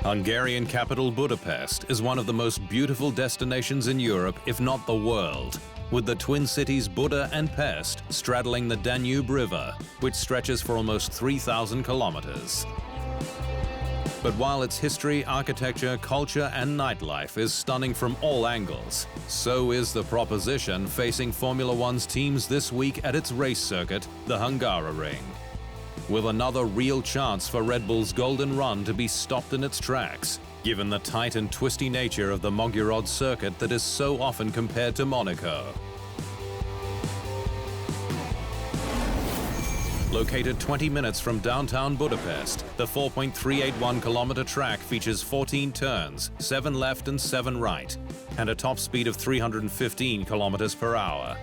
Hungarian-capital Budapest is one of the most beautiful destinations in Europe, if not the world, with the twin cities Buda and Pest straddling the Danube River, which stretches for almost 3,000 kilometers. But while its history, architecture, culture and nightlife is stunning from all angles, so is the proposition facing Formula One's teams this week at its race circuit, the Hungaroring. With another real chance for Red Bull's golden run to be stopped in its tracks, given the tight and twisty nature of the Magyarország circuit that is so often compared to Monaco. Located 20 minutes from downtown Budapest, the 4.381-kilometer track features 14 turns, 7 left and 7 right, and a top speed of 315 kilometers per hour.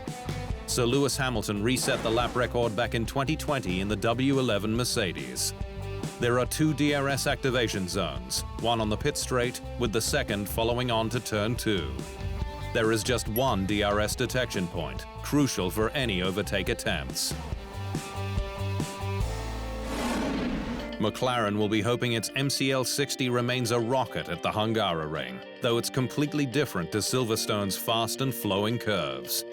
Sir Lewis Hamilton reset the lap record back in 2020 in the W11 Mercedes. There are 2 DRS activation zones, one on the pit straight, with the second following on to turn 2. There is just one DRS detection point, crucial for any overtake attempts. McLaren will be hoping its MCL60 remains a rocket at the Hungaroring, though it's completely different to Silverstone's fast and flowing curves.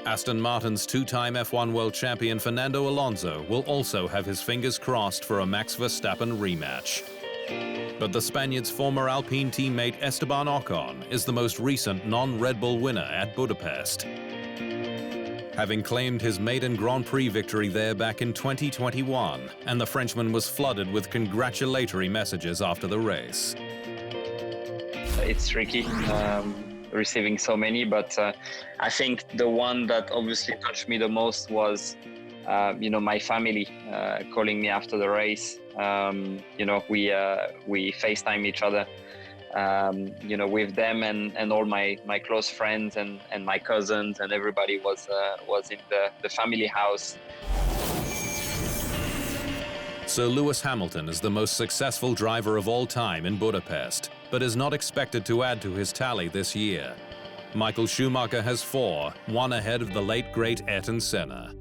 Aston Martin's 2-time F1 world champion Fernando Alonso will also have his fingers crossed for a Max Verstappen rematch. But the Spaniard's former Alpine teammate Esteban Ocon is the most recent non-Red Bull winner at Budapest, having claimed his maiden Grand Prix victory there back in 2021, and the Frenchman was flooded with congratulatory messages after the race. It's tricky. Receiving so many, but I think the one that obviously touched me the most was my family calling me after the race. We FaceTime each other with them and all my close friends and my cousins, and everybody was in the family house. Sir Lewis Hamilton is the most successful driver of all time in Budapest, but is not expected to add to his tally this year. Michael Schumacher has 4, one ahead of the late great Ayrton Senna.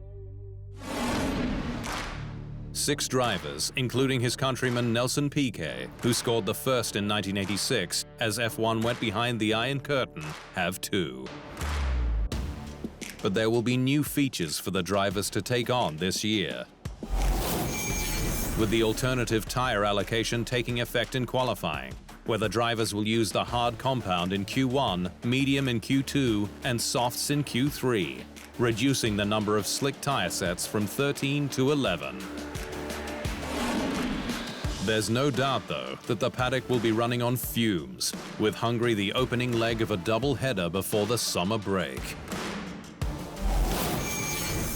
6 drivers, including his countryman Nelson Piquet, who scored the first in 1986 as F1 went behind the Iron Curtain, have 2. But there will be new features for the drivers to take on this year, with the alternative tyre allocation taking effect in qualifying, where the drivers will use the hard compound in Q1, medium in Q2, and softs in Q3, reducing the number of slick tyre sets from 13 to 11. There's no doubt, though, that the paddock will be running on fumes, with Hungary the opening leg of a double-header before the summer break.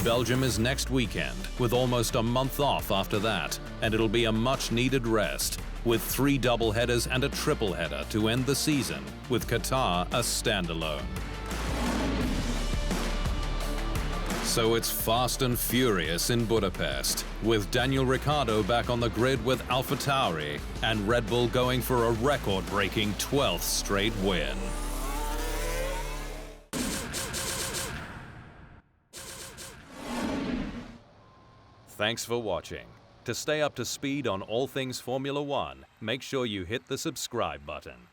Belgium is next weekend, with almost a month off after that, and it'll be a much-needed rest, with 3 double-headers and a triple-header to end the season, with Qatar a standalone. So it's fast and furious in Budapest, with Daniel Ricciardo back on the grid with AlphaTauri, and Red Bull going for a record-breaking 12th straight win. Thanks for watching. To stay up to speed on all things Formula One, make sure you hit the subscribe button.